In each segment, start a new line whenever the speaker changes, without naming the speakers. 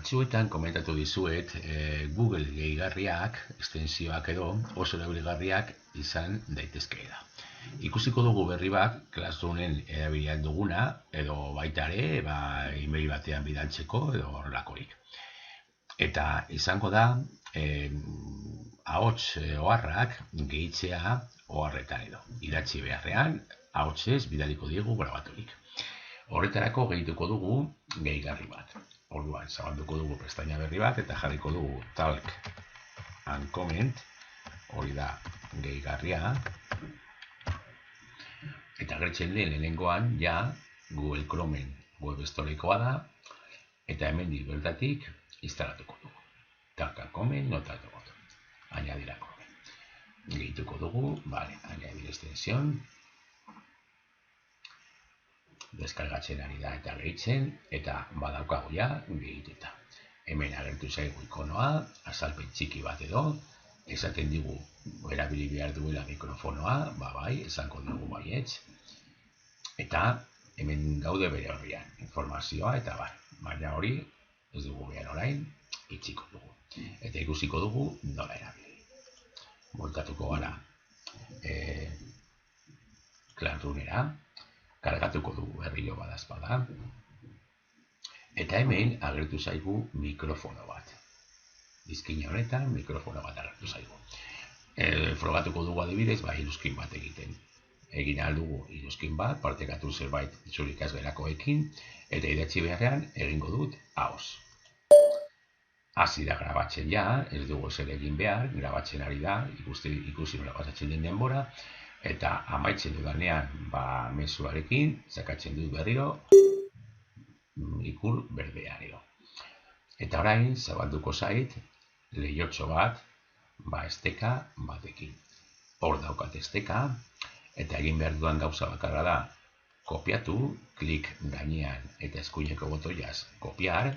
Batzuetan komentatu dizuet Google gehigarriak, estensioak edo oso erabilgarriak izan daitezkeela. Ikusiko dugu berri bat, Classroomen erabilian duguna, edo baita ere, email batean bidaltzeko edo horrelakorik. Eta izango da, ahots oharrak gehitzea oharretan edo. Idatzi beharrean, ahotsez bidaliko diegu grabaturik. Horretarako gehituko dugu gehigarri bat. Orduan, zabalduko dugu pestaina berri bat eta jarriko dugu talk and comment, hori da gehigarria. Eta agertzen den lehenengoan, ja, Google Chromeen web storekoa da, eta hemendik bertatik instalatuko dugu. Talk and comment, no talk and comment. Añadir a Chrome. Gehituko dugu, vale, añadir extensión. Deskargatzen ari da eta gehitzen, eta badaukago ja gehituta. Hemen agertu zaigu ikonoa, azalpen txiki bat edo, esaten digu erabili behar duela mikrofonoa, bai, esango dugu baietz, eta hemen gaude bere horrian, informazioa eta bai, baina hori ez dugu behar orain, itxiko dugu. Eta ikusiko dugu nola erabili. Voltatuko gara Classroomera, kargatuko dugu berriro badazpada, eta hemen agertu zaigu mikrofono bat. Dizkina honetan mikrofono bat agertu zaigu. Frogatuko dugu adibidez, iruzkin bat egiten. Egin ahal dugu iruzkin bat, partekatu zerbait zure ikasgelakoekin, eta idatzi beharrean egingo dut ahoz. Hasi da grabatzen ja, ez dugu zer egin behar, grabatzen ari da, ikusi nola pasatzen den denbora, eta amaitzen dudanean mezuarekin, sakatzen dut berriro, ikur berdeareo. Eta orain, zabalduko zait, lehiotxo bat, esteka batekin. Hor daukat esteka, eta egin behar dudan gauza bakarra da, kopiatu, klik gainean eta eskuineko botoiaz kopiar,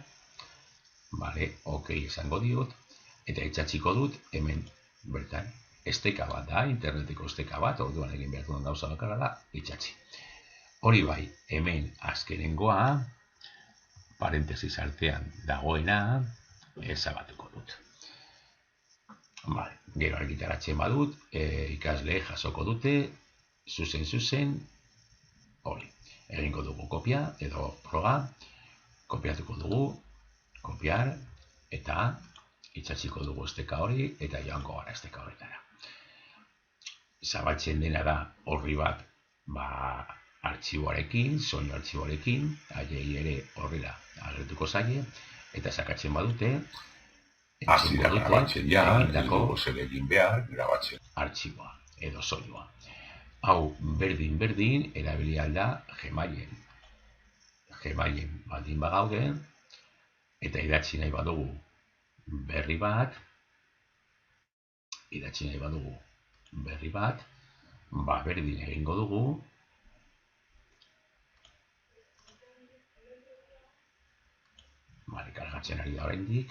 ok esango diot, eta itxatziko dut hemen bertan. Esteka bat da, interneteko esteka bat, orduan egin behar duen gauza bakarra da, itxatzi. Hori bai, hemen azkenengoa, parentesis artean dagoena, ezabatuko dut. Gero argitaratzen badut, ikasle jasoko dute, zuzen, hori. Egingo dugu kopia, edo proga, kopiatuko dugu, kopiar, eta itxatziko dugu esteka hori, eta joango gara esteka horretara. Zabaltzen dena da horri bat artxiboarekin, soinu artxiboarekin, haiei ere horrela agertuko zaie, eta sakatzen badute,
Hasi da grabatzen ja, ez dugu zer egin behar, grabatzen.
Artxiboa edo soinua. Hau berdin erabili alda Gmailen. Gmailen baldin bagaude, eta idatzi nahi badugu berri bat, berdin egingo dugu, kargatzen ari da oraindik,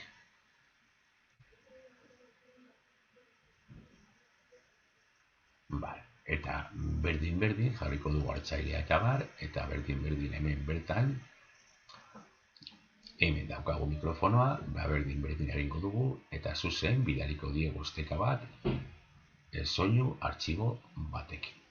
eta berdin jarriko dugu hartzailea eta eta berdin hemen bertan, hemen daukagu mikrofonoa, berdin egingo dugu, eta zuzen bidaliko diegu esteka bat, soinu artxibo batekin.